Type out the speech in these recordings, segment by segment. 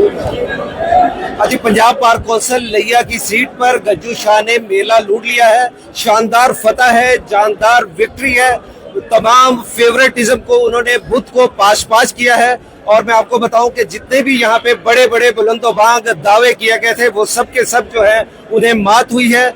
अजी Punjab bar council लिया की सीट पर गज्जू शाह ने मेला लूट लिया है। शानदार फतह है, जानदार विक्ट्री है। तमाम फेवरेटिज्म को उन्होंने बुत को पाश पाश किया है। और मैं आपको बताऊं कि जितने भी यहाँ पे बड़े बड़े बुलंदोबांग दावे किए गए थे वो सब के सब जो है उन्हें मात हुई है।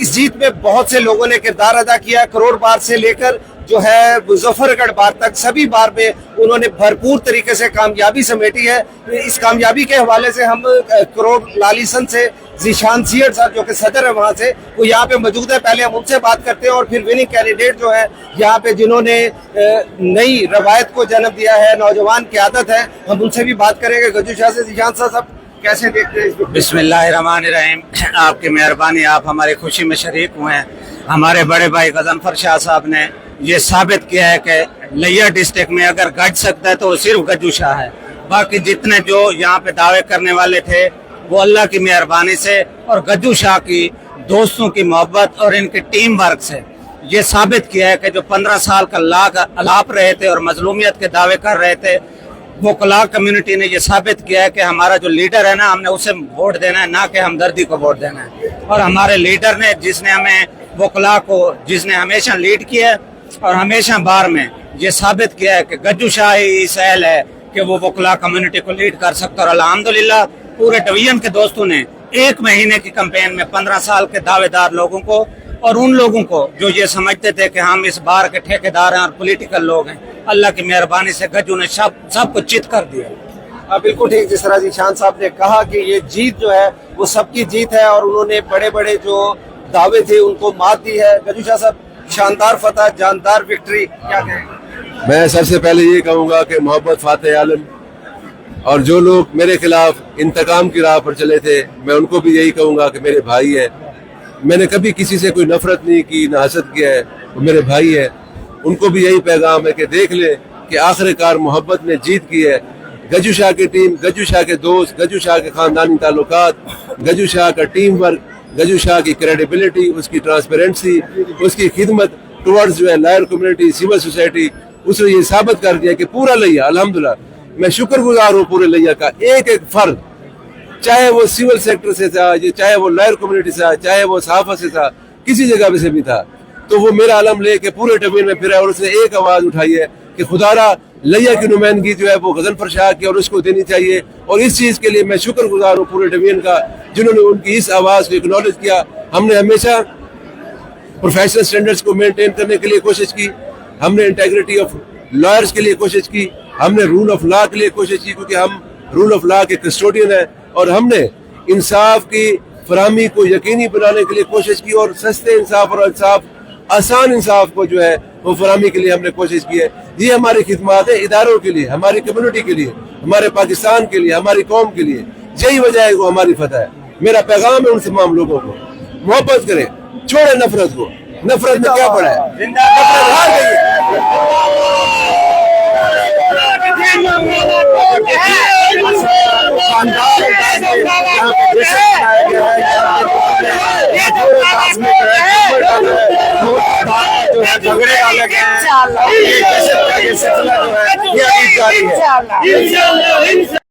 इस जीत में बहुत से लोगों ने किरदार अदा किया। करोड़ बार से लेकर जो है मुजफ्फरगढ़ बार तक सभी बार में उन्होंने भरपूर तरीके से कामयाबी समेटी है। इस कामयाबी के हवाले से हम करोड़ लालीसन से ज़ीशान सियर साहब जो कि सदर है वहाँ से, वो यहाँ पे मौजूद है। पहले हम उनसे बात करते हैं और फिर विनिंग कैंडिडेट जो है यहाँ पे जिन्होंने नई रवायत को जन्म दिया है, नौजवान क़यादत है, हम उनसे भी बात करेंगे। गज्जू शाह से ज़ीशान साहब कैसे देखते हैं इसको? बिस्मिल्लाहिर्रहमानिर्रहीम। आपकी मेहरबानी, आप हमारी खुशी में शरीक हुए हैं। हमारे बड़े भाई गजनफर शाह साहब ने ये साबित किया है कि लिया डिस्ट्रिक्ट में अगर गज सकता है तो वो सिर्फ गज्जू शाह है। बाकी जितने जो यहाँ पे दावे करने वाले थे वो अल्लाह की मेहरबानी से और गज्जू शाह की दोस्तों की मोहब्बत और इनके टीम वर्क से ये साबित किया है कि जो 15 साल का अलाप रहे थे और मजलूमियत के दावे कर रहे थे, वो कलाक कम्युनिटी ने ये साबित किया है कि हमारा जो लीडर है ना, हमने उसे वोट देना है, ना कि हमदर्दी को वोट देना है। और हमारे लीडर ने, जिसने हमें वकला को, जिसने हमेशा लीड किया है और हमेशा बार में ये साबित किया है कि गज्जू शाह ही सहल है कि वो वकला कम्युनिटी को लीड कर सकता है। और अल्हम्दुलिल्लाह पूरे डिवीजन के दोस्तों ने 1 महीने की कैंपेन में 15 साल के दावेदार लोगों को और उन लोगों को जो ये समझते थे कि हम इस बार के ठेकेदार हैं और पॉलिटिकल लोग हैं, अल्लाह की मेहरबानी से गज्जू ने सब कुछ चित कर दिया। बिल्कुल ठीक, जिस तरह ज़ीशान साहब ने कहा कि ये जीत जो है वो सबकी जीत है और उन्होंने बड़े बड़े जो दावे थे उनको मात दी है। गज्जू शाह साहब, शानदार फतह, जानदार विक्ट्री, क्या कहेंगे? मैं सबसे पहले ये कहूँगा कि मोहब्बत फातेह आलम, और जो लोग मेरे खिलाफ इंतकाम की राह पर चले थे मैं उनको भी यही कहूँगा कि मेरे भाई है। मैंने कभी किसी से कोई नफरत नहीं की, ना हसद किया है, वो मेरे भाई है। उनको भी यही पैगाम है कि देख ले कि आखिरकार मोहब्बत ने जीत की है। गज्जू शाह की टीम, गज्जू शाह के दोस्त, गज्जू शाह के खानदानी ताल्लुकात, गज्जू शाह का टीम वर्क, गज्जू शाह की क्रेडिबिलिटी, उसकी ट्रांसपेरेंसी, उसकी खिदमत टुवर्ड्स जो है लायर कम्युनिटी, सिविल सोसाइटी, उसने ये साबित कर दिया कि पूरा लिया, अल्हम्दुलिल्लाह मैं शुक्रगुजार हूँ पूरे लिया का। एक एक फर्द, चाहे वो सिविल सेक्टर से था, चाहे वो लायर कम्युनिटी से था, चाहे वो सहाफत से था, किसी जगह से भी था, तो वो मेरा अलम लेके पूरे डिवीजन में फिरा और उसने एक आवाज उठाई है कि खुदारा लिया की नुमाइंदगी जो है वो गजनफर शाह की और उसको देनी चाहिए। और इस चीज के लिए मैं शुक्रगुजार हूँ पूरे डिवीजन का जिन्होंने उनकी इस आवाज को एक्नॉलेज किया। हमने हमेशा प्रोफेशनल स्टैंडर्ड्स को मेंटेन करने के लिए कोशिश की, हमने इंटेग्रिटी ऑफ लॉयर्स के लिए कोशिश की, हमने रूल ऑफ लॉ के लिए कोशिश की क्योंकि हम रूल ऑफ लॉ के कस्टोडियन हैं, और हमने इंसाफ की फराहमी को यकीनी बनाने के लिए कोशिश की और सस्ते इंसाफ और इंसाफ, आसान इंसाफ को जो है वो फराहमी के लिए हमने कोशिश की है। ये हमारी खिदमत है इदारों के लिए, हमारी कम्युनिटी के लिए, हमारे पाकिस्तान के लिए, हमारी कौम के लिए। यही वजह है वो हमारी फतह है। मेरा पैगाम है उन तमाम लोगों को, मोहब्बत करें, छोड़े नफरत को। नफरत में क्या पड़ा है? नफरत हार गई है। झगड़े अलग है, ये सिलसिला जो है ये अभी जारी है।